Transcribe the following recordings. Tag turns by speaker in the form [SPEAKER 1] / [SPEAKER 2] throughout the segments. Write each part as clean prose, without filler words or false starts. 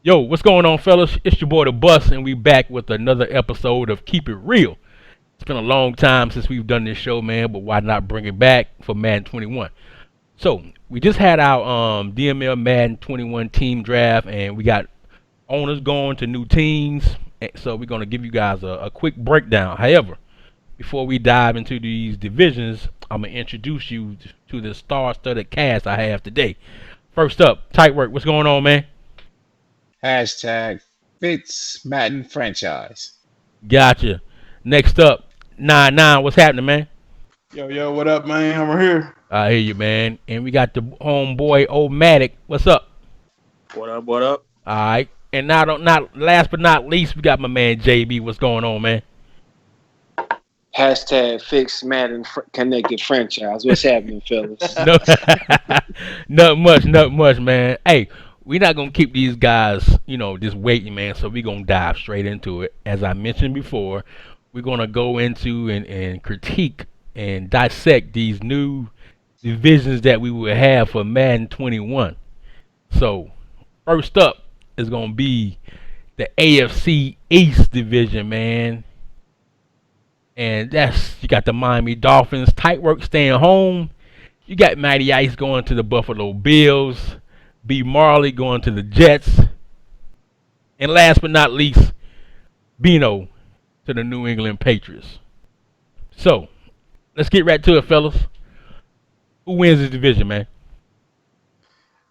[SPEAKER 1] Yo, what's going on, fellas? It's your boy the Bus, and we back with another episode of Keep It Real. It's been a long time since we've done this show, man, but why not bring it back for Madden 21? So we just had our DML Madden 21 team draft, and we got owners going to new teams. So we're gonna give you guys a quick breakdown. However, before we dive into these divisions, I'm gonna introduce you to the star-studded cast I have today. First up, Tight Work. What's going on, man?
[SPEAKER 2] Hashtag Fitz Madden franchise.
[SPEAKER 1] Gotcha. Next up, 9-9. What's happening, man?
[SPEAKER 3] Yo, yo, what up, man? I'm here.
[SPEAKER 1] I hear you, man. And we got the homeboy, Omatic. What's up?
[SPEAKER 4] What up? What up?
[SPEAKER 1] All right. And not last but not least, we got my man JB. What's going on, man?
[SPEAKER 5] Hashtag fix Madden connected franchise. What's happening, fellas?
[SPEAKER 1] No, not much, man. Hey, we're not gonna keep these guys, just waiting, man. So we're gonna dive straight into it. As I mentioned before, we're gonna go into and critique and dissect these new divisions that we will have for Madden 21. So first up is gonna be the AFC East division, man. And you got the Miami Dolphins, tight work staying home. You got Matty Ice going to the Buffalo Bills, B Marley going to the Jets, and last but not least, Bino to the New England Patriots. So let's get right to it, fellas. Who wins this division, man?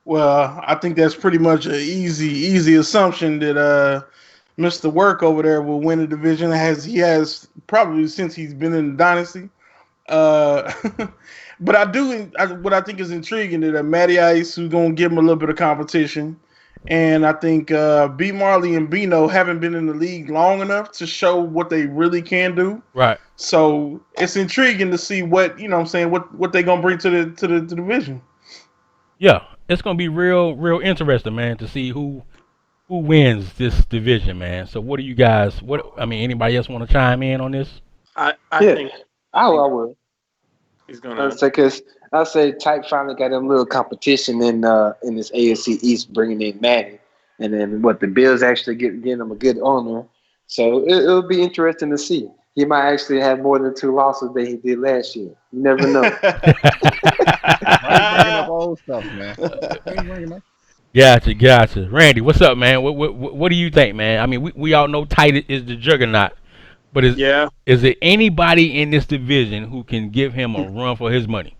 [SPEAKER 3] Well, I think that's pretty much an easy assumption that Mr. Work over there will win the division. He has probably since he's been in the Dynasty. Uh, but what I think is intriguing is that Matty Ice, who's going to give him a little bit of competition, and I think B Marley and Bino haven't been in the league long enough to show what they really can do.
[SPEAKER 1] Right.
[SPEAKER 3] So it's intriguing to see what what they're gonna bring to the division.
[SPEAKER 1] Yeah, it's gonna be real interesting, man, to see who wins this division, man. So what do you guys? Anybody else want to chime in on this?
[SPEAKER 4] I
[SPEAKER 5] Yeah,
[SPEAKER 4] think
[SPEAKER 5] I would.
[SPEAKER 4] he's
[SPEAKER 5] I'd
[SPEAKER 4] gonna.
[SPEAKER 5] say because I say Type finally got them little competition in this AFC East, bringing in Madden, and then what the Bills actually getting them a good owner. So it'll be interesting to see. He might actually have more than 2 losses than he did last year. You never know.
[SPEAKER 2] Why you bringing up old stuff, man? Why you bringing up?
[SPEAKER 1] Gotcha. Randy, what's up, man? What do you think, man? I mean, we all know Tight is the juggernaut, but
[SPEAKER 4] Yeah.
[SPEAKER 1] is there anybody in this division who can give him a run for his money?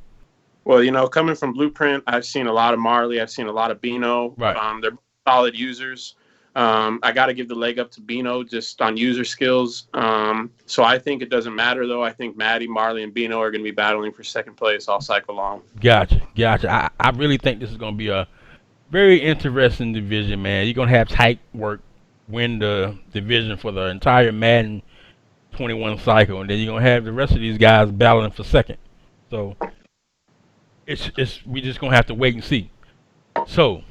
[SPEAKER 4] Well, coming from Blueprint, I've seen a lot of Marley. I've seen a lot of Bino.
[SPEAKER 1] Right.
[SPEAKER 4] They're solid users. I got to give the leg up to Bino just on user skills. So I think it doesn't matter, though. I think Maddie, Marley, and Bino are going to be battling for second place all cycle long.
[SPEAKER 1] Gotcha. I really think this is going to be a very interesting division, man. You're going to have Tight Work win the division for the entire Madden 21 cycle, and then you're going to have the rest of these guys battling for second. So we just going to have to wait and see. So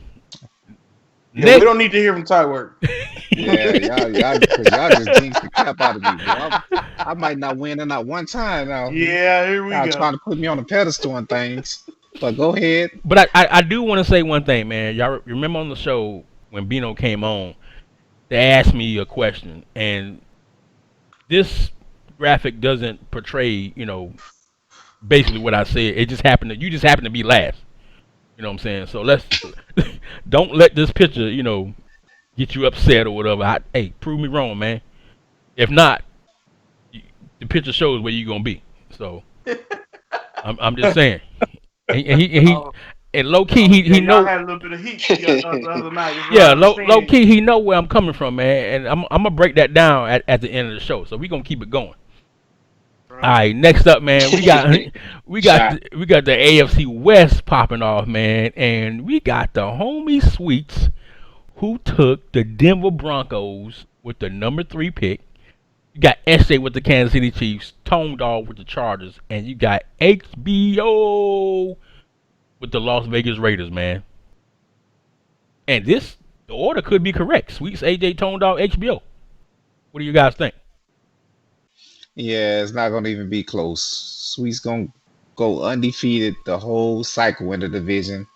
[SPEAKER 3] Yeah, we don't need to hear from Ty Work.
[SPEAKER 2] Yeah, y'all just jinxed the crap out of me, bro. I might not win in not one time now.
[SPEAKER 3] Yeah, here we
[SPEAKER 2] Y'all
[SPEAKER 3] go.
[SPEAKER 2] trying to put me on a pedestal and things. But go ahead.
[SPEAKER 1] But I do want to say one thing, man. Y'all remember on the show when Bino came on, they asked me a question, and this graphic doesn't portray, basically what I said. You just happen to be last. You know what I'm saying? So let's don't let this picture, get you upset or whatever. Hey, prove me wrong, man. If not, the picture shows where you're gonna be. So I'm just saying. And low key he
[SPEAKER 3] y'all
[SPEAKER 1] know.
[SPEAKER 3] had a little bit of heat the other night. Is what
[SPEAKER 1] Yeah,
[SPEAKER 3] I
[SPEAKER 1] low
[SPEAKER 3] understand.
[SPEAKER 1] key he know where I'm coming from, man. And I'm gonna break that down at the end of the show. So we gonna keep it going. All right, next up, man, we got the AFC West popping off, man, and we got the homie Sweets who took the Denver Broncos with the number 3 pick. You got SJ with the Kansas City Chiefs, Tone Dog with the Chargers, and you got HBO with the Las Vegas Raiders, man. And the order could be correct. Sweets, AJ, Tone Dog, HBO. What do you guys think?
[SPEAKER 2] Yeah, it's not gonna even be close. Sweet's gonna go undefeated the whole cycle in the division,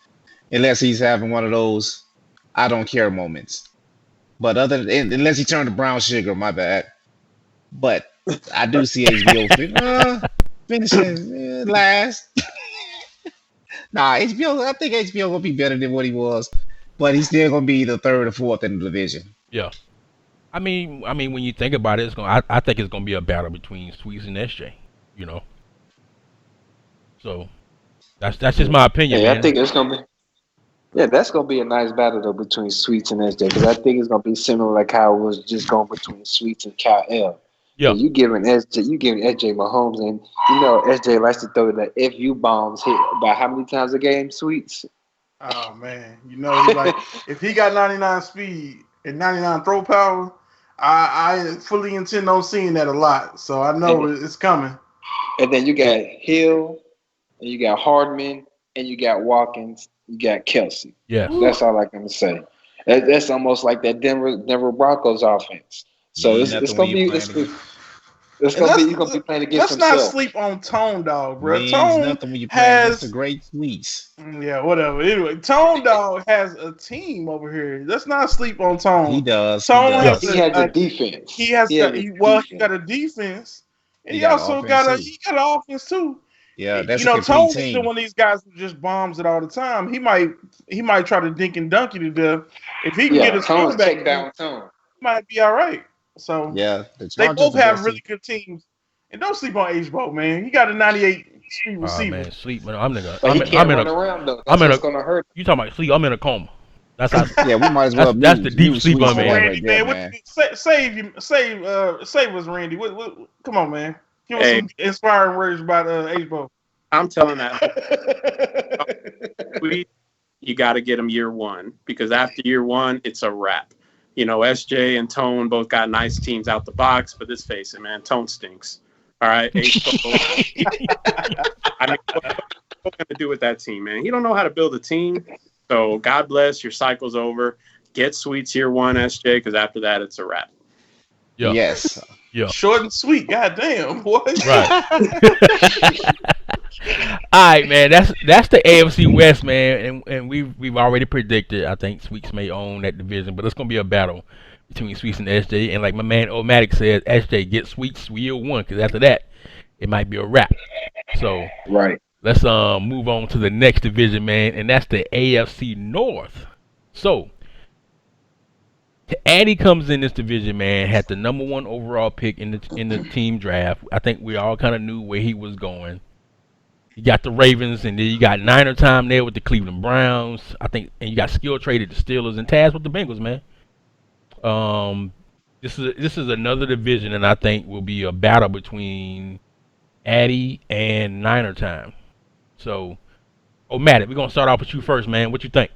[SPEAKER 2] unless he's having one of those I don't care moments. But unless he turned to brown sugar, my bad. But I do see HBO finishing last. Nah, HBO. I think HBO gonna be better than what he was, but he's still gonna be the third or fourth in the division.
[SPEAKER 1] Yeah. I mean, when you think about it, I think it's gonna be a battle between Sweets and SJ. You know, so that's just my opinion,
[SPEAKER 5] Yeah, I
[SPEAKER 1] man.
[SPEAKER 5] think it's gonna be. Yeah, that's gonna be a nice battle though between Sweets and SJ because I think it's gonna be similar like how it was just going between Sweets and Cal L.
[SPEAKER 1] Yeah.
[SPEAKER 5] You giving SJ Mahomes, and you know SJ likes to throw the FU bombs hit about how many times a game, Sweets?
[SPEAKER 3] Oh man, you know he like if he got 99 speed and 99 throw power, I fully intend on seeing that a lot. So I know
[SPEAKER 5] and,
[SPEAKER 3] it's coming.
[SPEAKER 5] and then you got Hill, and you got Hardman, and you got Watkins, you got Kelsey.
[SPEAKER 1] Yes.
[SPEAKER 5] That's all I can say. That's almost like that Denver Broncos offense. So
[SPEAKER 2] Ain't
[SPEAKER 5] it's
[SPEAKER 2] nothing
[SPEAKER 5] gonna
[SPEAKER 2] when
[SPEAKER 5] be
[SPEAKER 2] you
[SPEAKER 5] it's,
[SPEAKER 2] playing
[SPEAKER 5] it's
[SPEAKER 3] And
[SPEAKER 5] gonna be
[SPEAKER 3] let's
[SPEAKER 5] he's gonna be playing against
[SPEAKER 3] let's not
[SPEAKER 5] himself.
[SPEAKER 3] sleep on Tone Dog, bro.
[SPEAKER 2] means
[SPEAKER 3] Tone
[SPEAKER 2] nothing when you playing against the
[SPEAKER 3] has
[SPEAKER 2] great Sweets.
[SPEAKER 3] yeah, whatever. Anyway, Tone Dog has a team over here. Let's not sleep on Tone.
[SPEAKER 2] He does.
[SPEAKER 3] Tone
[SPEAKER 1] does.
[SPEAKER 5] He has a defense.
[SPEAKER 3] he has
[SPEAKER 5] He
[SPEAKER 3] got
[SPEAKER 5] has a
[SPEAKER 3] he
[SPEAKER 5] defense.
[SPEAKER 3] got a defense, and
[SPEAKER 2] He
[SPEAKER 3] he
[SPEAKER 2] got
[SPEAKER 3] also
[SPEAKER 2] offense too.
[SPEAKER 3] he got an offense too.
[SPEAKER 2] Yeah, that's
[SPEAKER 3] You
[SPEAKER 2] a
[SPEAKER 3] know,
[SPEAKER 2] complete
[SPEAKER 3] Tone isn't
[SPEAKER 2] team.
[SPEAKER 3] one of these guys who just bombs it all the time. He might try to dink and dunk you to death. If he can get
[SPEAKER 5] Yeah,
[SPEAKER 3] his
[SPEAKER 5] Tone's
[SPEAKER 3] quarterback,
[SPEAKER 5] check down Tone.
[SPEAKER 3] he might be all right. So
[SPEAKER 2] Yeah, the
[SPEAKER 3] they
[SPEAKER 2] Chargers
[SPEAKER 3] both
[SPEAKER 2] the
[SPEAKER 3] have
[SPEAKER 2] best
[SPEAKER 3] really
[SPEAKER 2] team.
[SPEAKER 3] good teams. And don't sleep on H-Bo, man. He got a 98 speed
[SPEAKER 1] Oh
[SPEAKER 3] receiver.
[SPEAKER 1] man, sleep, man. I'm in a.
[SPEAKER 5] But he
[SPEAKER 1] I'm
[SPEAKER 5] can't
[SPEAKER 1] in
[SPEAKER 5] run
[SPEAKER 1] a.
[SPEAKER 5] around though.
[SPEAKER 1] I'm
[SPEAKER 5] That's
[SPEAKER 1] in
[SPEAKER 5] what's
[SPEAKER 1] a.
[SPEAKER 5] gonna hurt.
[SPEAKER 1] You talking about sleep? I'm in a coma. That's how.
[SPEAKER 2] Yeah, we might as well
[SPEAKER 1] That's the deep
[SPEAKER 2] mute
[SPEAKER 1] sleeper,
[SPEAKER 2] Sweets
[SPEAKER 3] Come
[SPEAKER 2] for
[SPEAKER 3] on,
[SPEAKER 1] man.
[SPEAKER 2] that
[SPEAKER 3] Randy,
[SPEAKER 2] right there,
[SPEAKER 3] man.
[SPEAKER 2] man.
[SPEAKER 3] Save us, Randy. Come on, man. Give us
[SPEAKER 4] Hey,
[SPEAKER 3] some inspiring words about H-Bo.
[SPEAKER 4] I'm telling that you got to get him year one because after year one, it's a wrap. You know, SJ and Tone both got nice teams out the box, but let's face it, man, Tone stinks. All right, I mean, what going to do with that team, man? He don't know how to build a team. So God bless. Your cycle's over. Get Sweets year one, SJ, because after that, it's a wrap.
[SPEAKER 1] Yeah.
[SPEAKER 2] Yes.
[SPEAKER 1] Yeah.
[SPEAKER 3] Short and sweet. God damn, boy.
[SPEAKER 1] Right. All right, man. That's the AFC West, man, and we've already predicted. I think Sweets may own that division, but it's gonna be a battle between Sweets and SJ. And like my man Omatic said, SJ get Sweets year one, because after that, it might be a wrap. So
[SPEAKER 5] Right.
[SPEAKER 1] let's move on to the next division, man, and that's the AFC North. So Addy comes in this division, man, had the number one overall pick in the team draft. I think we all kind of knew where he was going. You got the Ravens, and then you got Niner time there with the Cleveland Browns. I think, and you got skill traded the Steelers and Taz with the Bengals, man. This is another division, and I think will be a battle between Addy and Niner time. So, Matt, we're gonna start off with you first, man. What you think?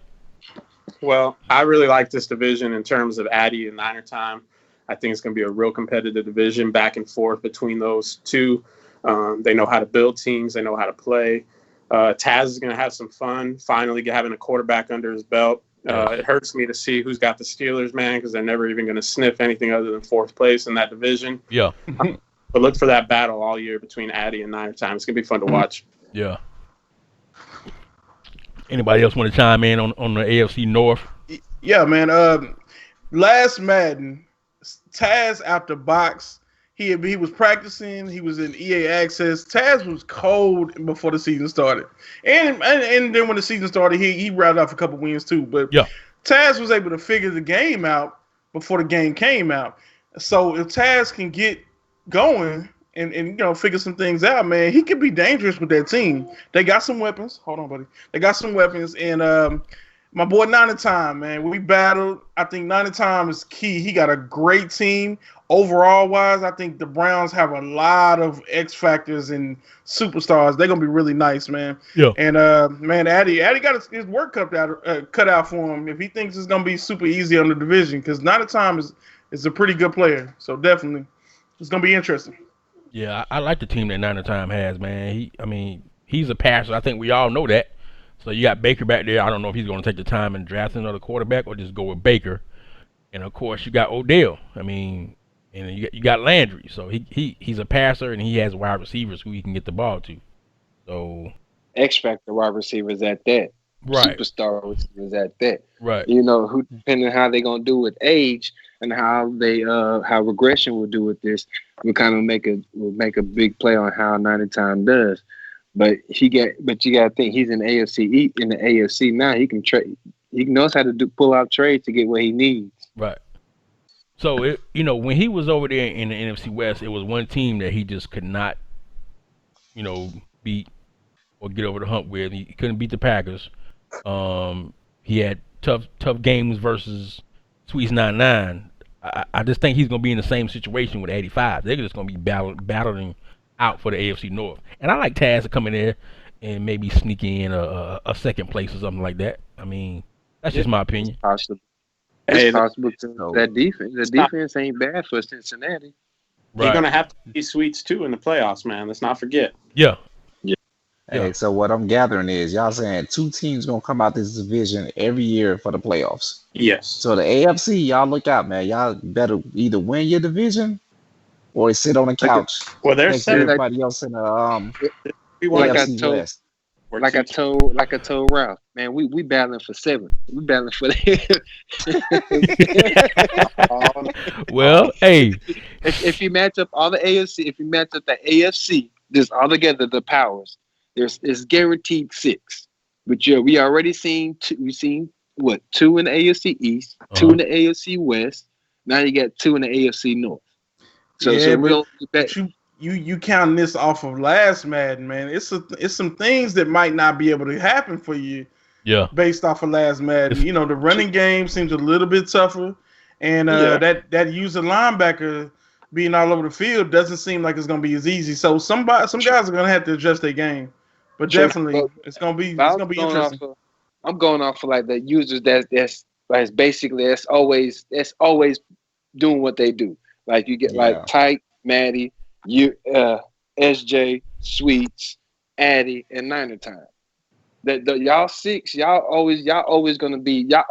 [SPEAKER 4] Well, I really like this division in terms of Addy and Niner time. I think it's going to be a real competitive division back and forth between those two. They know how to build teams. They know how to play. Taz is going to have some fun, finally having a quarterback under his belt. It hurts me to see who's got the Steelers, man, because they're never even going to sniff anything other than fourth place in that division.
[SPEAKER 1] Yeah.
[SPEAKER 4] But look for that battle all year between Addy and Niner time. It's going to be fun to watch.
[SPEAKER 1] Yeah. Anybody else want to chime in on the AFC North?
[SPEAKER 3] Yeah, man. Last Madden, Taz out the box. He was practicing. He was in EA Access. Taz was cold before the season started, and then when the season started, he rattled off a couple wins too. But
[SPEAKER 1] Yeah.
[SPEAKER 3] Taz was able to figure the game out before the game came out. So if Taz can get going and figure some things out, man, he could be dangerous with that team. They got some weapons. Hold on, buddy. They got some weapons, and my boy Nine Time, man, we battled. I think Nine Time is key. He got a great team. Overall wise, I think the Browns have a lot of X factors and superstars. They're gonna be really nice, man.
[SPEAKER 1] Yeah.
[SPEAKER 3] And man, Addy got his work cut out for him if he thinks it's gonna be super easy on the division, because Nine Time is a pretty good player. So definitely, it's gonna be interesting.
[SPEAKER 1] Yeah, I like the team that Niner Time has, man. He's a passer. I think we all know that. So you got Baker back there. I don't know if he's going to take the time and draft another quarterback or just go with Baker. And of course, you got Odell. And you got Landry. So he's a passer, and he has wide receivers who he can get the ball to. So
[SPEAKER 5] X factor wide receivers at that.
[SPEAKER 1] Right.
[SPEAKER 5] superstar receivers at that.
[SPEAKER 1] Right.
[SPEAKER 5] You know, who depending on how they're gonna do with age and how they how regression will do with this, will kind of make a big play on how 90 time does. But you gotta think he's in in the AFC now. He can trade. He knows how to pull out trades to get what he needs.
[SPEAKER 1] Right. So when he was over there in the NFC West, it was one team that he just could not, beat or get over the hump with. He couldn't beat the Packers. He had tough games versus Sweets 99. I just think he's gonna be in the same situation with 85. They're just gonna be battling out for the AFC North. And I like Taz to come in there and maybe sneak in a second place or something like that. I mean, that's just my opinion.
[SPEAKER 5] Possible.
[SPEAKER 4] Hey,
[SPEAKER 5] It's possible that defense. The defense ain't bad for Cincinnati.
[SPEAKER 1] Right.
[SPEAKER 4] You're gonna have to be Sweets too in the playoffs, man. Let's not forget.
[SPEAKER 1] Yeah.
[SPEAKER 2] Hey, so what I'm gathering is y'all saying two teams gonna come out this division every year for the playoffs.
[SPEAKER 4] Yes.
[SPEAKER 2] So the AFC, y'all look out, man. Y'all better either win your division or sit on the couch
[SPEAKER 4] Well, there's
[SPEAKER 2] next to
[SPEAKER 4] seven.
[SPEAKER 2] everybody else in the
[SPEAKER 5] Like I
[SPEAKER 2] AFC
[SPEAKER 5] told,
[SPEAKER 2] West.
[SPEAKER 5] like I told Ralph, man, we battling for 7. We battling for the.
[SPEAKER 1] Well, hey,
[SPEAKER 5] if you match up all the AFC, if you match up the AFC, just all together the powers, it's guaranteed 6. But we already seen 2. We seen what 2 in the AFC East, 2 in the AFC West. Now you got 2 in the AFC North. So
[SPEAKER 3] you counting this off of last Madden, man. It's some things that might not be able to happen for you.
[SPEAKER 1] Yeah.
[SPEAKER 3] Based off of last Madden, the running game seems a little bit tougher, and that user linebacker being all over the field doesn't seem like it's gonna be as easy. So some guys are gonna have to adjust their game, but definitely it's gonna be interesting.
[SPEAKER 5] I'm going off for like the users that's basically that's always doing what they do. Like you get like Tyke, Maddie, SJ, Sweets, Addy, and 90 time. Y'all 6, y'all always gonna be there.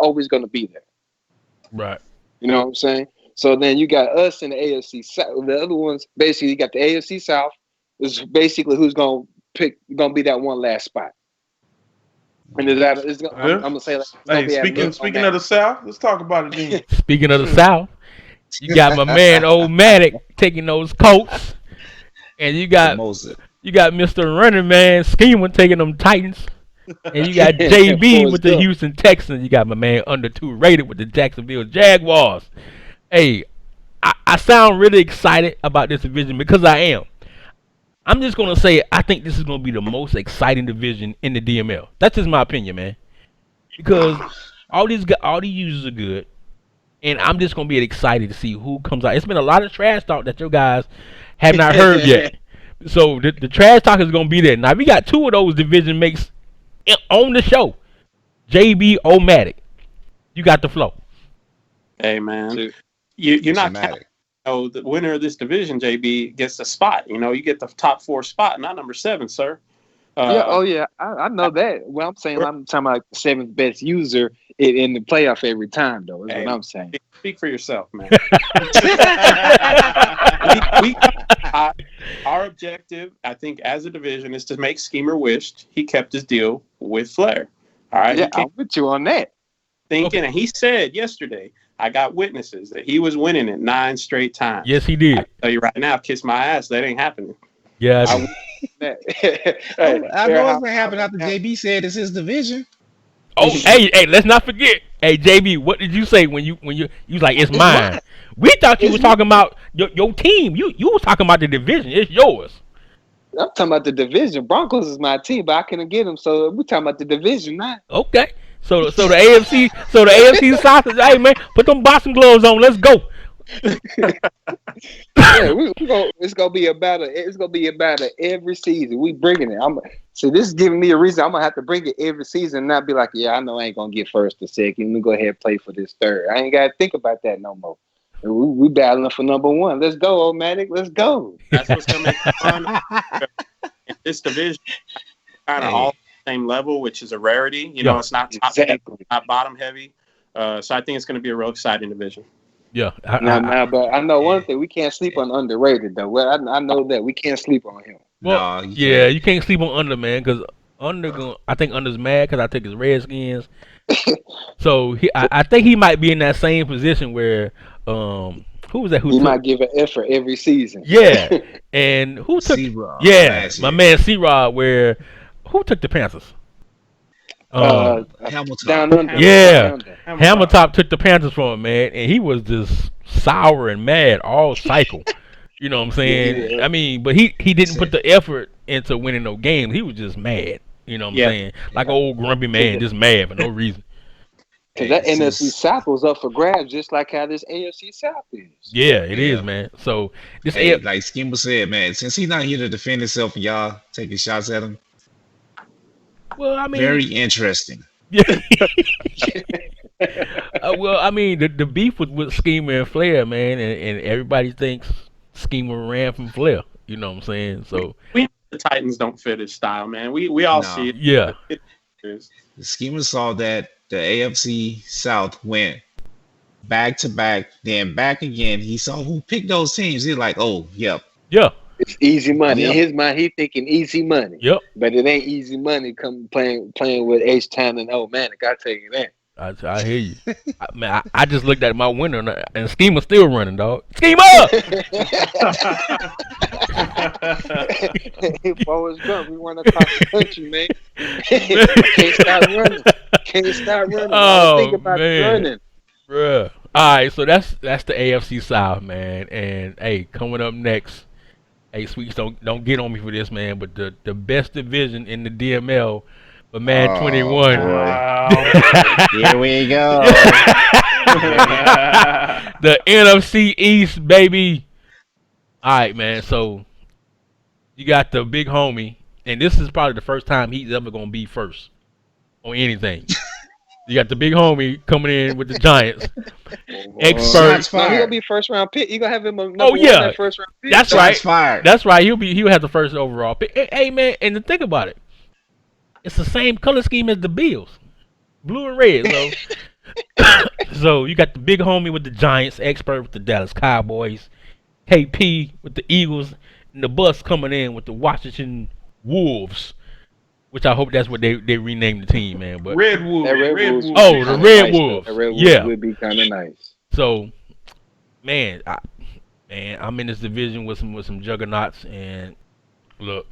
[SPEAKER 1] Right.
[SPEAKER 5] You know what I'm saying? So then you got us in the AFC South. The other ones, basically, you got the AFC South. Is basically who's gonna be that one last spot. And I'm gonna say
[SPEAKER 3] Speaking of the South, let's talk about it then.
[SPEAKER 1] Speaking of the South, you got my man Old Matic taking those Colts, and you got Mr. Running Man Schema taking them Titans, and you got JB with the Houston Texans. You got my man under 2 rated with the Jacksonville Jaguars. Hey, I sound really excited about this division because I am. I'm just gonna say I think this is gonna be the most exciting division in the DML. That's just my opinion, man. Because all these users are good, and I'm just gonna be excited to see who comes out. It's been a lot of trash talk that you guys have not heard yet. So the trash talk is gonna be there. Now we got 2 of those division makes on the show. JB Omatic, you got the flow.
[SPEAKER 4] Hey man, you're not counting. The winner of this division, JB, gets a spot. You get the top 4 spot, not number 7, sir.
[SPEAKER 5] I know that. Well, I'm saying I'm talking about 7th best user in the playoff every time, though. Is what I'm saying.
[SPEAKER 4] Speak for yourself, man. Our objective, I think, as a division, is to make Schemer wished he kept his deal with Flair. All right.
[SPEAKER 5] Yeah, I'm with you on that.
[SPEAKER 4] And he said yesterday, I got witnesses that he was winning it 9 straight times.
[SPEAKER 1] Yes, he did.
[SPEAKER 4] I tell you right now, kiss my ass. That ain't happening.
[SPEAKER 1] Yeah.
[SPEAKER 2] I know it's gonna happen after JB said it's his division.
[SPEAKER 1] Oh, hey, let's not forget. Hey, JB, what did you say when you was like it's mine? We thought you was talking about your team. You was talking about the division. It's yours.
[SPEAKER 5] I'm talking about the division. Broncos is my team, but I couldn't get them, so we're talking about the division now.
[SPEAKER 1] Okay. So the AFC South is, hey man, put them boxing gloves on. Let's go.
[SPEAKER 5] It's gonna be about it every season. We bringing it. So this is giving me a reason. I'm gonna have to bring it every season and not be like, yeah, I know I ain't gonna get first or second. Let me go ahead and play for this 3rd. I ain't gotta think about that no more. We battling for number 1. Let's go, Omatic. Let's go.
[SPEAKER 4] That's what's gonna make it fun. In this division, kind of all same level, which is a rarity. It's not top heavy, not bottom heavy. So I think it's going to be a real exciting division.
[SPEAKER 1] Yeah.
[SPEAKER 5] But I know one thing: we can't sleep on underrated though. Well, I know that we can't sleep on him.
[SPEAKER 1] Well, you can't sleep on under, man, because I think Under's mad because I took his Redskins. So I think he might be in that same position where who was that who
[SPEAKER 5] He
[SPEAKER 1] took
[SPEAKER 5] might give an effort every season.
[SPEAKER 1] yeah, and who took
[SPEAKER 2] C-Rob
[SPEAKER 1] yeah
[SPEAKER 2] last
[SPEAKER 1] my
[SPEAKER 2] year.
[SPEAKER 1] man C-Rod where who took the Panthers?
[SPEAKER 5] uh,
[SPEAKER 2] Hamilton.
[SPEAKER 5] down under,
[SPEAKER 1] Yeah,
[SPEAKER 5] down under.
[SPEAKER 1] Hamiltop took the Panthers from him, man, and he was just sour and mad all cycle. You know what I'm saying?
[SPEAKER 5] Yeah,
[SPEAKER 1] I mean, but he didn't put
[SPEAKER 2] Said,
[SPEAKER 1] the effort into winning no games. He was just mad. You know what I'm
[SPEAKER 4] Yeah.
[SPEAKER 1] saying? Like an
[SPEAKER 2] yeah.
[SPEAKER 1] old grumpy man, just mad for no reason.
[SPEAKER 5] because
[SPEAKER 2] Hey,
[SPEAKER 5] that NFC
[SPEAKER 2] since
[SPEAKER 5] South was up for grabs, just like how this AFC South is.
[SPEAKER 1] Yeah, it is,
[SPEAKER 2] yeah.
[SPEAKER 1] man. So this
[SPEAKER 2] Hey, like Skimmer said, man, since he's not here to defend himself and y'all taking shots at him,
[SPEAKER 1] well, I mean,
[SPEAKER 2] very interesting.
[SPEAKER 1] yeah. Well, I mean, the beef was with Schemer and Flair, man, and everybody thinks Schemer ran from Flair. You know what I'm saying? So
[SPEAKER 4] We the Titans don't fit his style, man. We all see
[SPEAKER 2] No,
[SPEAKER 4] it.
[SPEAKER 1] yeah,
[SPEAKER 4] It is.
[SPEAKER 2] the Skimmer saw that the AFC South went back to back, then back again. He saw who picked those teams. He's like, oh, yep,
[SPEAKER 1] yeah,
[SPEAKER 5] It's easy money. In
[SPEAKER 2] yep.
[SPEAKER 5] his mind, he thinking easy money,
[SPEAKER 1] yep.
[SPEAKER 5] but it ain't easy money. Come playing with H Town and Old Manic. I tell you that.
[SPEAKER 1] I hear you. I just looked at my window and Schemer's still running, dog. Schemer!
[SPEAKER 5] Forrest Gump, we run across the country, man. Can't stop running. Can't stop running. All I think
[SPEAKER 1] Oh
[SPEAKER 5] about
[SPEAKER 1] man,
[SPEAKER 5] running.
[SPEAKER 1] bruh. All right, so that's the AFC South, man. And hey, coming up next, hey, Sweets, don't get on me for this, man. But the best division in the DML for Madden
[SPEAKER 2] Oh
[SPEAKER 1] 21.
[SPEAKER 2] boy,
[SPEAKER 3] Wow.
[SPEAKER 2] here we go.
[SPEAKER 1] The NFC East, baby. All right, man. So you got the big homie, and this is probably the first time he's ever gonna be first on anything. You got the big homie coming in with the Giants. Expert.
[SPEAKER 2] Shots
[SPEAKER 5] No, he gonna
[SPEAKER 2] fired.
[SPEAKER 5] be first round pick. You gonna have him a number
[SPEAKER 1] Oh
[SPEAKER 5] one
[SPEAKER 1] yeah,
[SPEAKER 5] that first round pick.
[SPEAKER 1] that's
[SPEAKER 2] Shots
[SPEAKER 1] right.
[SPEAKER 2] fired.
[SPEAKER 1] That's right. He'll have the first overall pick. Hey man, and to think about it, it's the same color scheme as the Bills, blue and red. So you got the big homie with the Giants, expert with the Dallas Cowboys, KP with the Eagles, and the bus coming in with the Washington Wolves, which I hope that's what they renamed the team, man. But
[SPEAKER 3] Redwood.
[SPEAKER 5] That Red
[SPEAKER 3] Redwood.
[SPEAKER 5] Wolves
[SPEAKER 1] Oh,
[SPEAKER 5] would be
[SPEAKER 1] the
[SPEAKER 5] kinda
[SPEAKER 1] Red
[SPEAKER 5] nice, though.
[SPEAKER 1] Wolves.
[SPEAKER 5] The Red Wolves
[SPEAKER 1] Yeah.
[SPEAKER 5] would be kind of nice.
[SPEAKER 1] so, man, I'm in this division with some juggernauts, and look,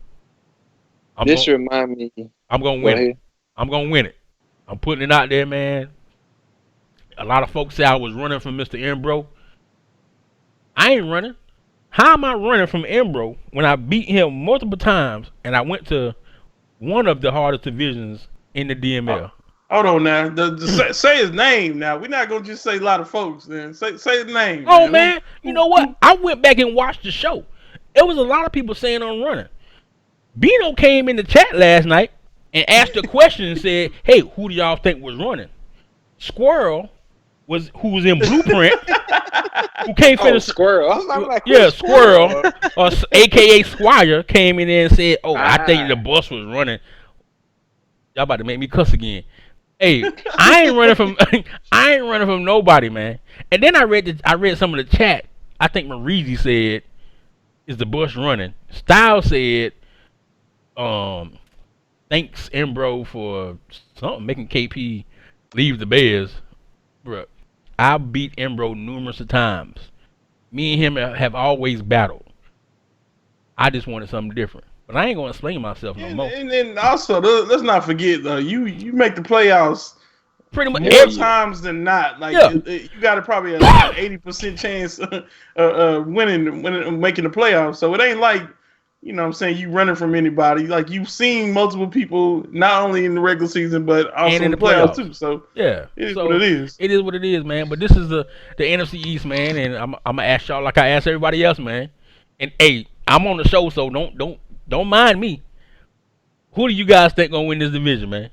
[SPEAKER 1] I'm
[SPEAKER 5] This
[SPEAKER 1] gonna
[SPEAKER 5] remind me.
[SPEAKER 1] I'm gonna
[SPEAKER 5] Go
[SPEAKER 1] win it.
[SPEAKER 5] ahead.
[SPEAKER 1] I'm gonna win it. I'm putting it out there, man. A lot of folks say I was running from Mr. Embro. I ain't running. How am I running from Embro when I beat him multiple times and I went to one of the hardest divisions in the DML?
[SPEAKER 3] Hold on now. Say his name now. We're not gonna just say a lot of folks. Then say his name.
[SPEAKER 1] Oh man, you know what? I went back and watched the show. It was a lot of people saying I'm running. Bino came in the chat last night and asked a question and said, "Hey, who do y'all think was running?" Squirrel who was in Blueprint, who can't
[SPEAKER 5] Oh,
[SPEAKER 1] finish.
[SPEAKER 5] Squirrel. I'm like,
[SPEAKER 1] Yeah,
[SPEAKER 5] who's
[SPEAKER 1] Squirrel, AKA Squire, came in there and said, "Oh, I think
[SPEAKER 5] Ah.
[SPEAKER 1] the bus was running." Y'all about to make me cuss again. Hey, I ain't running from I ain't running from nobody, man. And then I read some of the chat. I think Marizi said, "Is the bus running?" Styles said, "Thanks Embro for something making KP leave the Bears." Bruh, I beat Embro numerous of times. Me and him have always battled. I just wanted something different. But I ain't gonna explain myself no more.
[SPEAKER 3] And then also, let's not forget, you make the playoffs
[SPEAKER 1] Pretty much
[SPEAKER 3] more
[SPEAKER 1] every
[SPEAKER 3] times than not. Like
[SPEAKER 1] Yeah.
[SPEAKER 3] you got probably an 80% chance winning making the playoffs. So it ain't like, you know what I'm saying, you running from anybody. Like you've seen multiple people not only in the regular season but also
[SPEAKER 1] And
[SPEAKER 3] in the playoffs too. So
[SPEAKER 1] yeah.
[SPEAKER 3] it is
[SPEAKER 1] So
[SPEAKER 3] what it is.
[SPEAKER 1] it is what it is, man. But this is the NFC East, man, and I'm gonna ask y'all like I asked everybody else, man. And hey, I'm on the show, so don't mind me. Who do you guys think gonna win this division, man?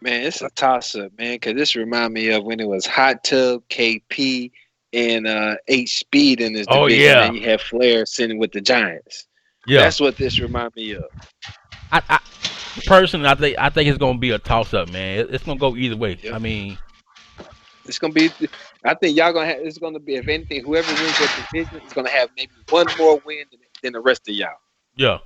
[SPEAKER 5] Man, it's a toss up, man, because this remind me of when it was Hot Tub, KP, and H Speed in this
[SPEAKER 1] Oh,
[SPEAKER 5] division.
[SPEAKER 1] yeah.
[SPEAKER 5] And you have Flair sitting with the Giants.
[SPEAKER 1] Yeah.
[SPEAKER 5] That's what this remind me of.
[SPEAKER 1] I personally, I think it's gonna be a toss up, man. It's gonna go either way.
[SPEAKER 5] Yep.
[SPEAKER 1] I mean,
[SPEAKER 5] It's gonna be. I think y'all gonna have. It's gonna be. If anything, whoever wins that division is gonna have maybe one more win than the rest of y'all.
[SPEAKER 1] yeah.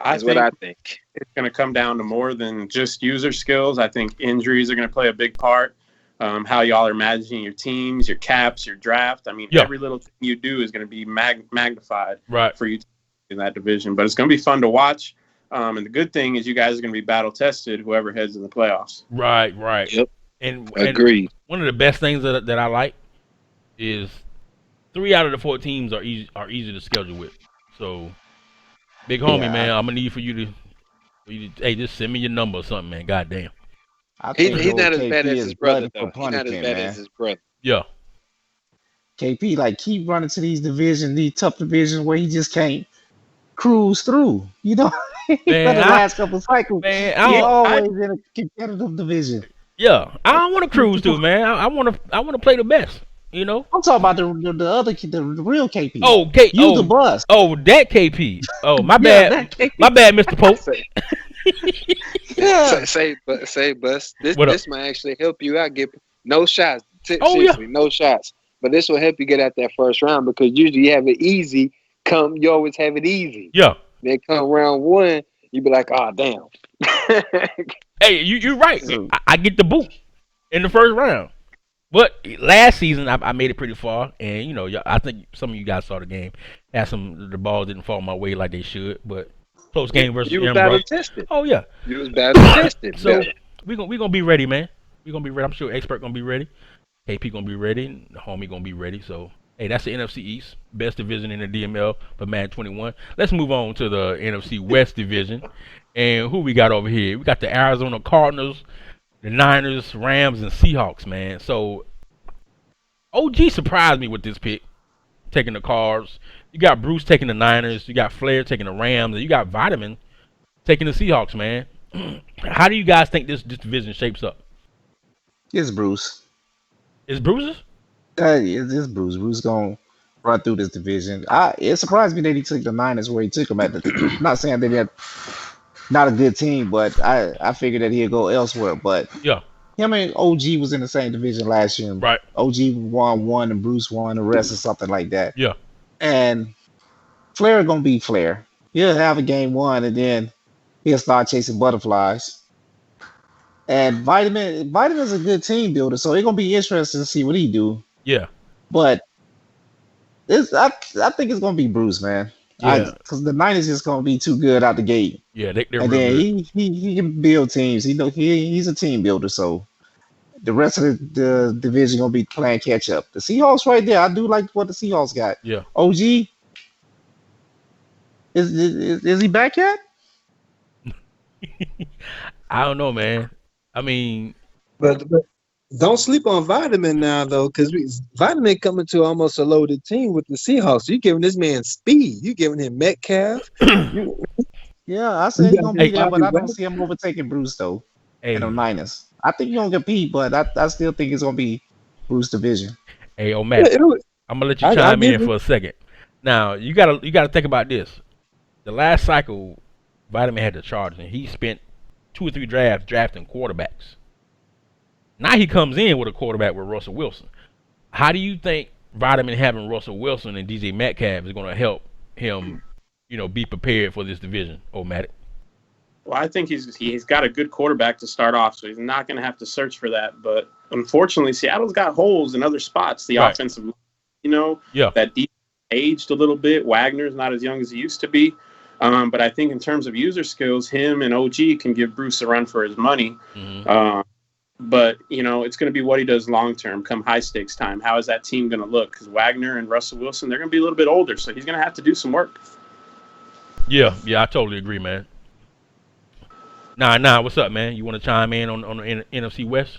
[SPEAKER 4] I
[SPEAKER 5] Is what I
[SPEAKER 4] think
[SPEAKER 5] think.
[SPEAKER 4] it's going to come down to more than just user skills. I think injuries are going to play a big part. How y'all are managing your teams, your caps, your draft. I mean,
[SPEAKER 1] Yeah.
[SPEAKER 4] every little thing you do is going to be magnified
[SPEAKER 1] Right.
[SPEAKER 4] for you in that division. But it's going to be fun to watch. And the good thing is you guys are going to be battle tested, whoever heads in the playoffs.
[SPEAKER 1] Right. Right.
[SPEAKER 5] Yep.
[SPEAKER 1] And
[SPEAKER 5] Agreed.
[SPEAKER 1] one of the best things that I like is 3 out of the 4 teams are easy to schedule with. So, big homie,
[SPEAKER 2] Yeah,
[SPEAKER 1] man, I'm gonna need for you to hey, just send me your number or something, man. God damn.
[SPEAKER 2] I
[SPEAKER 5] He
[SPEAKER 2] think
[SPEAKER 5] he's
[SPEAKER 2] old
[SPEAKER 5] not as bad
[SPEAKER 2] KP
[SPEAKER 5] as
[SPEAKER 2] is
[SPEAKER 5] his brother
[SPEAKER 2] glutton for
[SPEAKER 5] though. He's not as
[SPEAKER 2] punishment,
[SPEAKER 5] bad
[SPEAKER 2] man.
[SPEAKER 5] as his brother.
[SPEAKER 1] Yeah.
[SPEAKER 2] KP like keep running to these divisions, these tough divisions where he just can't cruise through. You know, for
[SPEAKER 1] Man,
[SPEAKER 2] the last couple cycles,
[SPEAKER 1] I
[SPEAKER 2] he
[SPEAKER 1] don't,
[SPEAKER 2] always in a competitive division.
[SPEAKER 1] yeah, I don't want to cruise through, man. I want to play the best. You know.
[SPEAKER 2] I'm talking about the other the real KP.
[SPEAKER 1] Oh,
[SPEAKER 2] You the bus.
[SPEAKER 1] that KP. Oh, my
[SPEAKER 2] Yeah,
[SPEAKER 1] bad.
[SPEAKER 2] that KP.
[SPEAKER 1] My bad, Mr. Pope.
[SPEAKER 5] Say,
[SPEAKER 2] Yeah.
[SPEAKER 5] say, Bus.
[SPEAKER 1] What up?
[SPEAKER 5] This might actually help you out. Get no shots.
[SPEAKER 1] Oh, yeah.
[SPEAKER 5] Seriously, no shots. But this will help you get out that first round because usually you have it easy. You always have it easy.
[SPEAKER 1] Yeah.
[SPEAKER 5] Then come round 1, you be like, oh damn.
[SPEAKER 1] Hey, you're right. I get the boot in the first round. But last season I made it pretty far, and you know, I think some of you guys saw the game. The balls didn't fall my way like they should, but close game versus
[SPEAKER 5] You was
[SPEAKER 1] Embro.
[SPEAKER 5] battle tested.
[SPEAKER 1] Oh yeah.
[SPEAKER 5] You was battle tested.
[SPEAKER 1] So we gonna be ready, man. We gonna be ready. I'm sure Expert gonna be ready. KP gonna be ready. And the homie gonna be ready. So hey, that's the NFC East, best division in the DML for Madden 21. Let's move on to the NFC West division, and who we got over here? We got the Arizona Cardinals, the Niners, Rams, and Seahawks, man. So OG surprised me with this pick, taking the Cards. You got Bruce taking the Niners. You got Flair taking the Rams, and you got Vitamin taking the Seahawks, man. How do you guys think this division shapes up?
[SPEAKER 2] It's Bruce.
[SPEAKER 1] Is Bruce's?
[SPEAKER 2] It's Bruce. Bruce gonna run through this division. It surprised me that he took the Niners where he took them at. Not saying that they're not a good team, but I figured that he'd go elsewhere. But
[SPEAKER 1] Yeah.
[SPEAKER 2] him and OG was in the same division last year.
[SPEAKER 1] Right.
[SPEAKER 2] OG won one and Bruce won the rest or something like that.
[SPEAKER 1] Yeah.
[SPEAKER 2] And Flair gonna be Flair. He'll have a game 1 and then he'll start chasing butterflies. And Vitamin's a good team builder, so it's gonna be interesting to see what he do.
[SPEAKER 1] Yeah.
[SPEAKER 2] But I think it's gonna be Bruce, man.
[SPEAKER 1] Yeah.
[SPEAKER 2] Because the Niners just gonna be too good out the gate.
[SPEAKER 1] Yeah. They're
[SPEAKER 2] And
[SPEAKER 1] real
[SPEAKER 2] then
[SPEAKER 1] good.
[SPEAKER 2] he can build teams. He's a team builder, so the rest of the division gonna be playing catch up. The Seahawks right there, I do like what the Seahawks got.
[SPEAKER 1] Yeah.
[SPEAKER 2] OG is he back yet?
[SPEAKER 1] I don't know, man. I mean,
[SPEAKER 6] But don't sleep on Vitamin now, though, because Vitamin coming to almost a loaded team with the Seahawks. You giving this man speed. You giving him Metcalf.
[SPEAKER 2] Yeah, I said he's gonna be there, but I don't
[SPEAKER 6] West.
[SPEAKER 2] see him overtaking Bruce though.
[SPEAKER 1] hey,
[SPEAKER 2] And the Niners. I think he's gonna compete, but I still think it's gonna be Bruce division.
[SPEAKER 1] hey, oh Matt,
[SPEAKER 6] Yeah,
[SPEAKER 1] I'm gonna let you
[SPEAKER 6] I
[SPEAKER 1] chime
[SPEAKER 6] give
[SPEAKER 1] in
[SPEAKER 6] it.
[SPEAKER 1] for a second. Now you gotta think about this. The last cycle, Vitamin had the Chargers, and he spent 2 or 3 drafts drafting quarterbacks. Now he comes in with a quarterback with Russell Wilson. How do you think Vitamin having Russell Wilson and DJ Metcalf is gonna help him, be prepared for this division, Matt?
[SPEAKER 4] Well, I think he's got a good quarterback to start off, so he's not going to have to search for that. But unfortunately, Seattle's got holes in other spots. The
[SPEAKER 1] Right.
[SPEAKER 4] offensive,
[SPEAKER 1] Yeah.
[SPEAKER 4] that deep aged a little bit. Wagner's not as young as he used to be. But I think in terms of user skills, him and OG can give Bruce a run for his money.
[SPEAKER 1] Mm-hmm.
[SPEAKER 4] But, it's going to be what he does long term come high stakes time. How is that team going to look? Because Wagner and Russell Wilson, they're going to be a little bit older, so he's going to have to do some work.
[SPEAKER 1] Yeah, I totally agree, man. Nah, what's up, man? You want to chime in on the NFC West?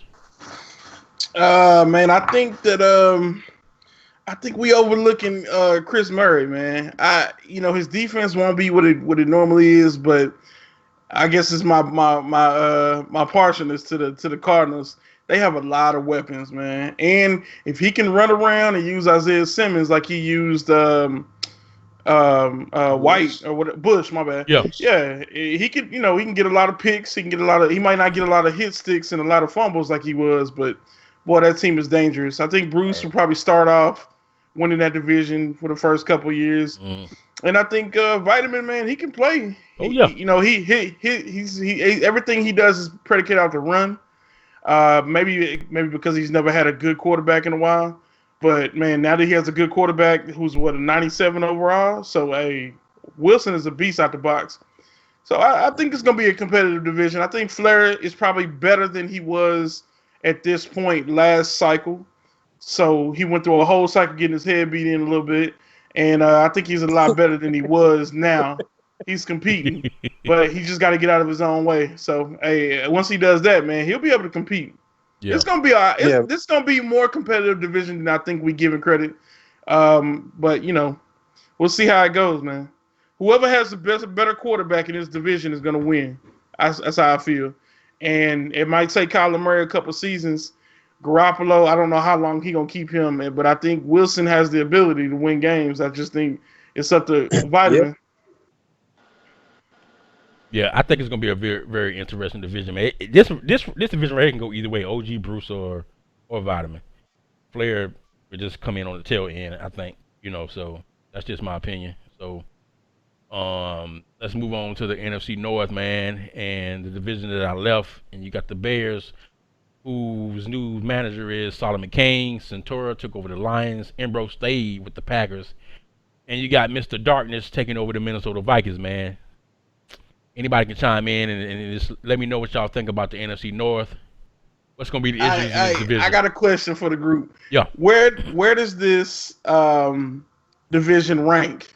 [SPEAKER 3] Man, I think we overlooking Chris Murray, man. His defense won't be what it normally is, but I guess it's my partialness to the Cardinals. They have a lot of weapons, man. And if he can run around and use Isaiah Simmons like he used White or what Bush, my bad.
[SPEAKER 1] Yeah.
[SPEAKER 3] He could, he can get a lot of picks. He might not get a lot of hit sticks and a lot of fumbles like he was, but boy, that team is dangerous. I think Bruce will probably start off winning that division for the first couple of years. And I think Vitamin, man, he can play.
[SPEAKER 1] Oh yeah.
[SPEAKER 3] You know, everything he does is predicated off the run. Maybe because he's never had a good quarterback in a while. But man, now that he has a good quarterback who's a 97 overall, so Wilson is a beast out the box. So I think it's gonna be a competitive division. I think Flair is probably better than he was at this point last cycle. So he went through a whole cycle getting his head beat in a little bit, and I think he's a lot better than he was now. He's competing, but he just got to get out of his own way. So hey, once he does that, man, he'll be able to compete.
[SPEAKER 1] Yeah.
[SPEAKER 3] It's gonna be this is gonna be more competitive division than I think we give it credit. But you know, we'll see how it goes, man. Whoever has the better quarterback in this division is gonna win. That's how I feel. And it might take Kyler Murray a couple seasons. Garoppolo, I don't know how long he gonna keep him, but I think Wilson has the ability to win games. I just think it's up to Vitamin.
[SPEAKER 6] Yep.
[SPEAKER 1] Yeah, I think it's gonna be a very, very interesting division, man. This division right here can go either way. OG, Bruce, or Vitamin. Flair would just come in on the tail end, I think. You know, so that's just my opinion. So, let's move on to the NFC North, man, and the division that I left. And you got the Bears, whose new manager is Solomon Kane. Centura took over the Lions. Embro stayed with the Packers, and you got Mr. Darkness taking over the Minnesota Vikings, man. Anybody can chime in and just let me know what y'all think about the NFC North. What's going to be the issues in this division?
[SPEAKER 3] I got a question for the group.
[SPEAKER 1] Yeah.
[SPEAKER 3] Where does this division rank?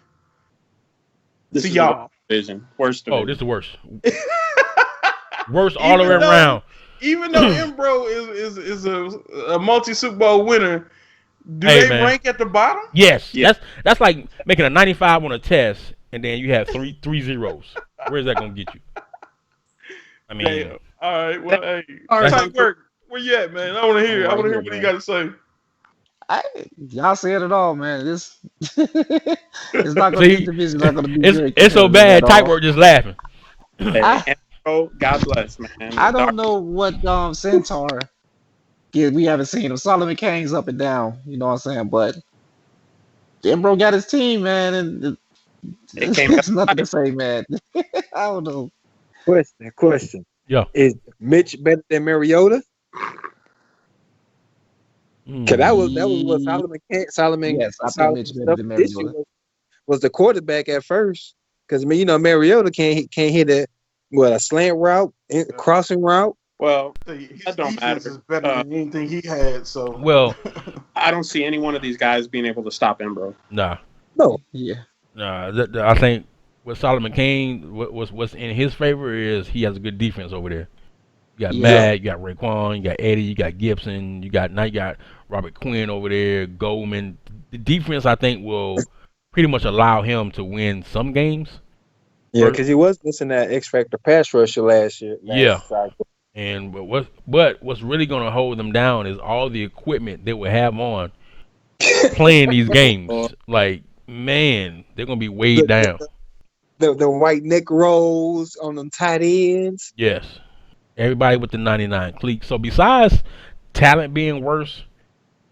[SPEAKER 4] This
[SPEAKER 3] to
[SPEAKER 4] is
[SPEAKER 3] y'all.
[SPEAKER 4] Division. Worst division.
[SPEAKER 1] Oh, this is the worst. Worst all the way around.
[SPEAKER 3] Even though Embro is a multi-Super Bowl winner, do
[SPEAKER 1] Hey,
[SPEAKER 3] they
[SPEAKER 1] man.
[SPEAKER 3] rank at the bottom?
[SPEAKER 1] Yes.
[SPEAKER 4] Yeah.
[SPEAKER 1] That's like making a 95 on a test and then you have three zeros. Where's that going to get you? I mean,
[SPEAKER 3] Damn. All right. Well, hey,
[SPEAKER 1] That's-
[SPEAKER 3] tight work. Where you at, man? I want to hear. I want to hear what
[SPEAKER 2] man.
[SPEAKER 3] you got to say.
[SPEAKER 2] Y'all said it all, man. This it's not gonna
[SPEAKER 1] See,
[SPEAKER 2] this division not gonna be very
[SPEAKER 1] it's so
[SPEAKER 2] competitive
[SPEAKER 1] bad.
[SPEAKER 2] at all.
[SPEAKER 1] Type work just laughing.
[SPEAKER 4] Hey, Embro, God bless, man.
[SPEAKER 2] I don't know what Centaur. Yeah, we haven't seen him. Solomon Kane's up and down. You know what I'm saying? But Denbro got his team, man, and
[SPEAKER 4] It came
[SPEAKER 2] there's nothing to say, man. I don't know.
[SPEAKER 6] Question.
[SPEAKER 1] Yeah.
[SPEAKER 6] Is Mitch better than Mariota? Because that was what Solomon.
[SPEAKER 2] Yes, I think
[SPEAKER 6] Solomon
[SPEAKER 2] Mitch better than
[SPEAKER 6] this year
[SPEAKER 2] Mariota.
[SPEAKER 6] was the quarterback at first. Because I mean, you know, Mariota can't hit a slant route, crossing route.
[SPEAKER 3] Well,
[SPEAKER 4] That
[SPEAKER 3] his
[SPEAKER 4] don't
[SPEAKER 3] defense
[SPEAKER 4] matter.
[SPEAKER 3] is better than anything he had. So
[SPEAKER 1] Well,
[SPEAKER 4] I don't see any one of these guys being able to stop Embro.
[SPEAKER 1] nah.
[SPEAKER 6] No,
[SPEAKER 2] Yeah.
[SPEAKER 1] I think with Solomon Kane, what's in his favor is he has a good defense over there. You got
[SPEAKER 2] Yeah.
[SPEAKER 1] Matt, you got Raekwon, you got Eddie, you got Gibson, you got Robert Quinn over there, Goldman. The defense, I think, will pretty much allow him to win some games.
[SPEAKER 6] yeah, because he was missing that X Factor pass rusher last year.
[SPEAKER 1] Yeah.
[SPEAKER 6] cycle.
[SPEAKER 1] And what's really going to hold them down is all the equipment they will have on playing these games. Like, man, they're going to be weighed down.
[SPEAKER 6] The white neck rolls on them tight ends.
[SPEAKER 1] Yes. Everybody with the 99 cleats. So besides talent being worse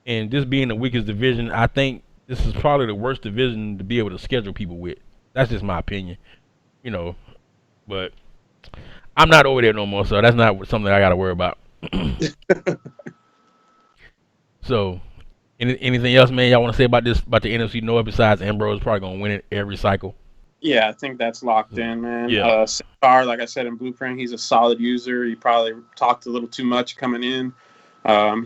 [SPEAKER 1] and this being the weakest division, I think this is probably the worst division to be able to schedule people with. That's just my opinion. You know, but I'm not over there no more, so that's not something I got to worry about. So, anything else, man, y'all want to say about the NFC North besides Ambrose probably going to win it every cycle?
[SPEAKER 4] Yeah, I think that's locked in, man.
[SPEAKER 1] Yeah.
[SPEAKER 4] Cigar, like I said in Blueprint, he's a solid user. He probably talked a little too much coming in.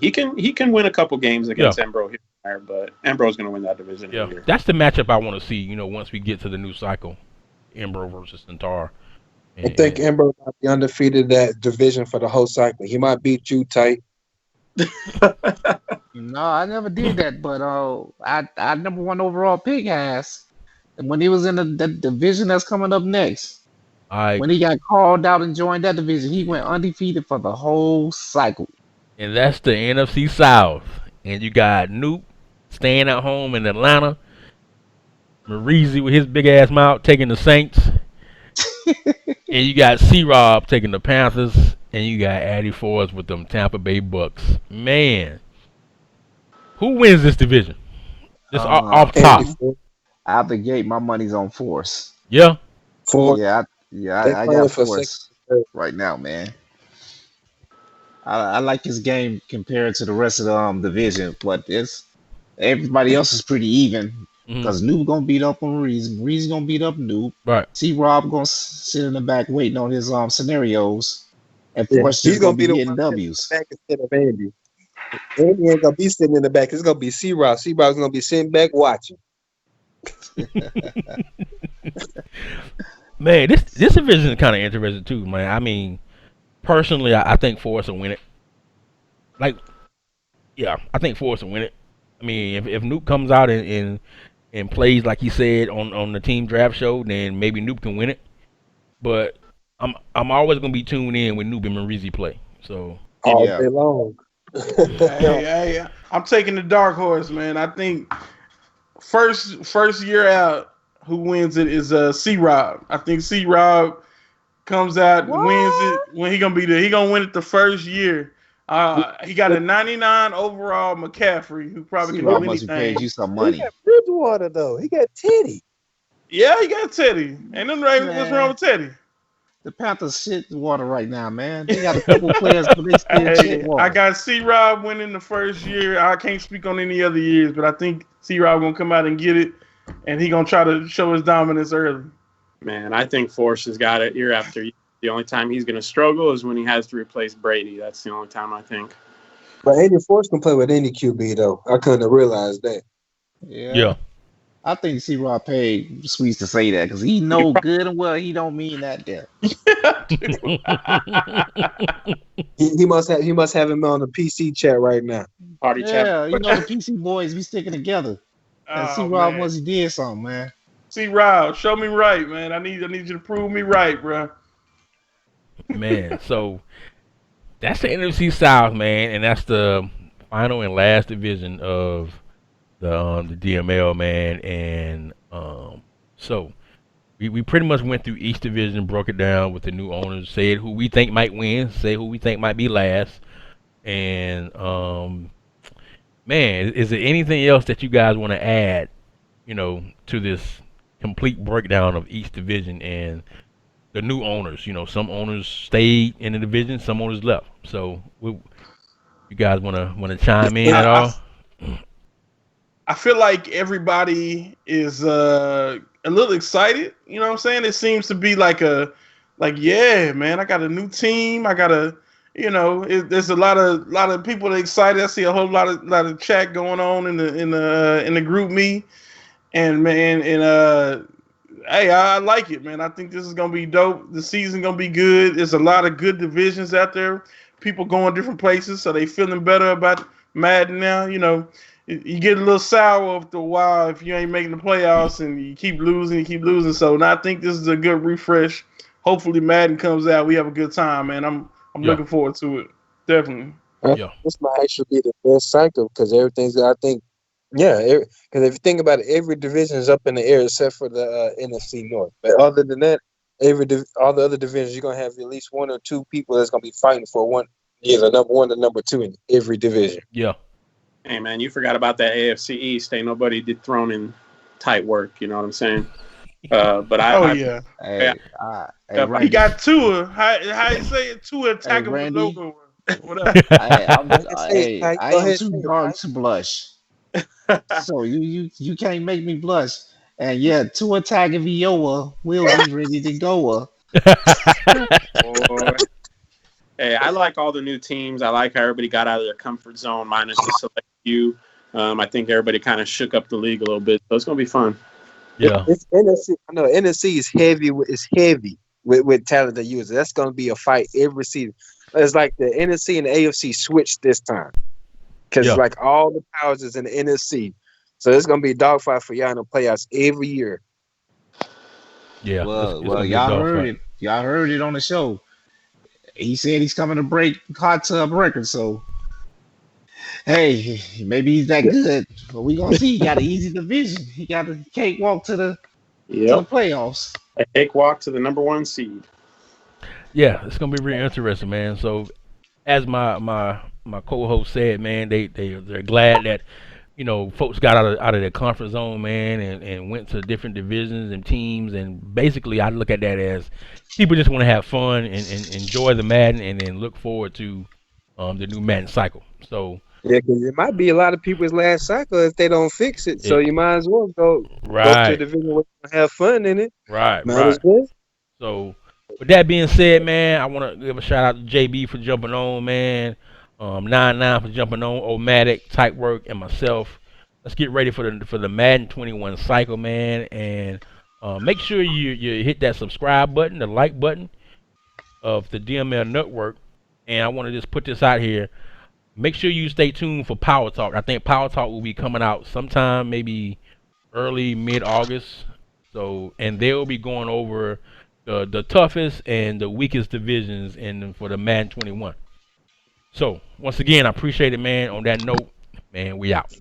[SPEAKER 4] He can win a couple games against Embro here and there, but Embro's going to win that division.
[SPEAKER 1] Yeah,
[SPEAKER 4] Here.
[SPEAKER 1] that's the matchup I want to see, you know, once we get to the new cycle. Embro versus Centaur.
[SPEAKER 6] I think Embro might be undefeated that division for the whole cycle. He might beat you tight.
[SPEAKER 2] No, I never did that, but I number one overall pick has. And when he was in the division that's coming up next, when he got called out and joined that division, he went undefeated for the whole cycle.
[SPEAKER 1] And that's the NFC South. And you got Nuke staying at home in Atlanta. Marizi with his big ass mouth taking the Saints. And you got C-Rob taking the Panthers. And you got Addy Force with them Tampa Bay Bucks. Man. Who wins this division? Just off top.
[SPEAKER 2] Out the gate, my money's on Force.
[SPEAKER 1] Yeah.
[SPEAKER 6] For
[SPEAKER 2] Yeah, Yeah,
[SPEAKER 6] They
[SPEAKER 2] I
[SPEAKER 6] playing
[SPEAKER 2] got
[SPEAKER 6] for second.
[SPEAKER 2] Force right now, man. I like his game compared to the rest of the division, but it's everybody else is pretty even.
[SPEAKER 1] Hmm.
[SPEAKER 2] Cause Noob gonna beat up on Reese. Reese gonna beat up Noob.
[SPEAKER 1] Right.
[SPEAKER 2] See Rob gonna sit in the back waiting on his scenarios, and
[SPEAKER 6] Yeah,
[SPEAKER 2] Force
[SPEAKER 6] he's
[SPEAKER 2] just
[SPEAKER 6] gonna
[SPEAKER 2] gonna
[SPEAKER 6] be
[SPEAKER 2] be
[SPEAKER 6] the
[SPEAKER 2] getting
[SPEAKER 6] one sitting in the
[SPEAKER 2] W's.
[SPEAKER 6] back instead of Andy. Andy ain't gonna be sitting in the back. It's gonna be C-Rob. C-Rob's gonna be sitting back watching.
[SPEAKER 1] Man, this division is kind of interesting too, man. I mean, personally, I think Force will win it. Like, yeah, I think Force will win it. I mean, if Nuke comes out and plays like he said on the team draft show, then maybe Nuke can win it. But I'm always gonna be tuned in when Nuke and Marizi play. So
[SPEAKER 6] All
[SPEAKER 2] Yeah,
[SPEAKER 6] day long.
[SPEAKER 3] Hey, I'm taking the dark horse, man. I think first year out, who wins it is C Rob. I think C Rob comes out and wins it
[SPEAKER 6] What?
[SPEAKER 3] when he gonna be there. He gonna win it the first year. He got a 99 overall McCaffrey who probably
[SPEAKER 2] C
[SPEAKER 3] can do
[SPEAKER 2] Rob must be paid
[SPEAKER 3] anything.
[SPEAKER 2] you some
[SPEAKER 6] He
[SPEAKER 2] money,
[SPEAKER 6] got Bridgewater though. He got Teddy.
[SPEAKER 3] Yeah, he got Teddy. Ain't nothing right. What's wrong
[SPEAKER 2] man.
[SPEAKER 3] with Teddy?
[SPEAKER 2] The Panthers shit the water right now, man. They got a couple players, but they still shit
[SPEAKER 3] Hey, I
[SPEAKER 2] water.
[SPEAKER 3] got C Rob winning the first year. I can't speak on any other years, but I think C Rob gonna come out and get it, and he gonna try to show his dominance early.
[SPEAKER 4] Man, I think Force has got it year after year. The only time he's going to struggle is when he has to replace Brady. That's the only time I think.
[SPEAKER 6] But Andy Force can play with any QB though. I couldn't have realized that.
[SPEAKER 2] Yeah,
[SPEAKER 1] yeah,
[SPEAKER 2] I think C Rob paid Sweets to say that because he
[SPEAKER 4] He
[SPEAKER 2] know good and well he don't mean that there.
[SPEAKER 6] He must have him on the PC chat right now.
[SPEAKER 4] Party chat.
[SPEAKER 2] Yeah, you know the PC boys be sticking together, and C
[SPEAKER 3] Oh
[SPEAKER 2] Rob
[SPEAKER 3] man,
[SPEAKER 2] once he did something, man.
[SPEAKER 3] C Rob, show me right, man. I need you to prove me right, bro.
[SPEAKER 1] man. So that's the NFC South, man, and that's the final and last division of the DML, man. And so we pretty much went through each division, broke it down with the new owners, said who we think might win, say who we think might be last, and man, is there anything else that you guys want to add, to this complete breakdown of each division and the new owners? Some owners stayed in the division, some owners left. So, you guys want to chime in at
[SPEAKER 3] I,
[SPEAKER 1] all?
[SPEAKER 3] I feel like everybody is a little excited. You know what I'm saying? It seems to be yeah, man. I got a new team. I got there's a lot of people that excited. I see a whole lot of chat going on in the group me, and man, and hey, I like it, man. I think this is gonna be dope. The season gonna be good. There's a lot of good divisions out there. People going different places, so they feeling better about Madden now. You get a little sour after a while if you ain't making the playoffs and you keep losing. So now I think this is a good refresh. Hopefully Madden comes out. We have a good time, man. I'm
[SPEAKER 1] Yeah.
[SPEAKER 3] looking forward to it. Definitely.
[SPEAKER 1] Yeah.
[SPEAKER 6] This might actually be the best cycle because everything's. I think, yeah. Because if you think about it, every division is up in the air except for the NFC North. But other than that, all the other divisions, you're gonna have at least one or two people that's gonna be fighting for one, either number one or number two in every division.
[SPEAKER 1] Yeah.
[SPEAKER 4] Hey, man, you forgot about that AFC East. Ain't nobody did thrown in tight work. You know what I'm saying? But
[SPEAKER 3] Oh
[SPEAKER 4] I
[SPEAKER 3] yeah.
[SPEAKER 2] Hey, hey,
[SPEAKER 4] he
[SPEAKER 3] He
[SPEAKER 2] Randy.
[SPEAKER 3] got Tua. How you say it? Tua
[SPEAKER 2] Hey,
[SPEAKER 3] attacking with
[SPEAKER 2] Randy.
[SPEAKER 3] over. Whatever.
[SPEAKER 2] I am too dark to blush. So you can't make me blush. And yeah, to attack Viola will be ready to go.
[SPEAKER 4] Boy. Hey, I like all the new teams. I like how everybody got out of their comfort zone, minus the select few. I think everybody kind of shook up the league a little bit, so it's gonna be fun.
[SPEAKER 1] Yeah.
[SPEAKER 6] It's NFC. I know NFC is heavy. It's heavy with talented users. That's going to be a fight every season. It's like the NFC and the AFC switched this time because
[SPEAKER 1] Yeah.
[SPEAKER 6] like all the powers is in the NFC. So it's going to be a dogfight for y'all in the playoffs every year.
[SPEAKER 1] Yeah.
[SPEAKER 2] Well,
[SPEAKER 1] It's gonna be a
[SPEAKER 2] y'all heard
[SPEAKER 1] dogfight.
[SPEAKER 2] it. Y'all heard it on the show. He said he's coming to break hot tub records. So hey, maybe he's that good. But we gonna see. He got an easy division. He got a cakewalk to the
[SPEAKER 4] Yep,
[SPEAKER 2] playoffs.
[SPEAKER 4] a cakewalk to the number one seed.
[SPEAKER 1] Yeah, it's gonna be really interesting, man. So, as my co-host said, man, they're glad that folks got out of their comfort zone, man, and went to different divisions and teams, and basically I look at that as people just want to have fun and enjoy the Madden, and then look forward to the new Madden cycle. So
[SPEAKER 6] Yeah, because it might be a lot of people's last cycle if they don't fix it. So
[SPEAKER 1] it,
[SPEAKER 6] you might as well go to a
[SPEAKER 1] right,
[SPEAKER 6] division where you can have fun in it.
[SPEAKER 1] right,
[SPEAKER 6] Might as
[SPEAKER 1] right.
[SPEAKER 6] well.
[SPEAKER 1] So, with that being said, man, I want to give a shout out to JB for jumping on, man. 99 for jumping on, Omatic, Type Work, and myself. Let's get ready for the Madden 21 cycle, man, and make sure you hit that subscribe button, the like button of the DML Network. And I want to just put this out here. Make sure you stay tuned for Power Talk. I think Power Talk will be coming out sometime, maybe early mid August. So, and they'll be going over the toughest and the weakest divisions in for the Madden 21. So once again, I appreciate it, man. On that note, man, we out.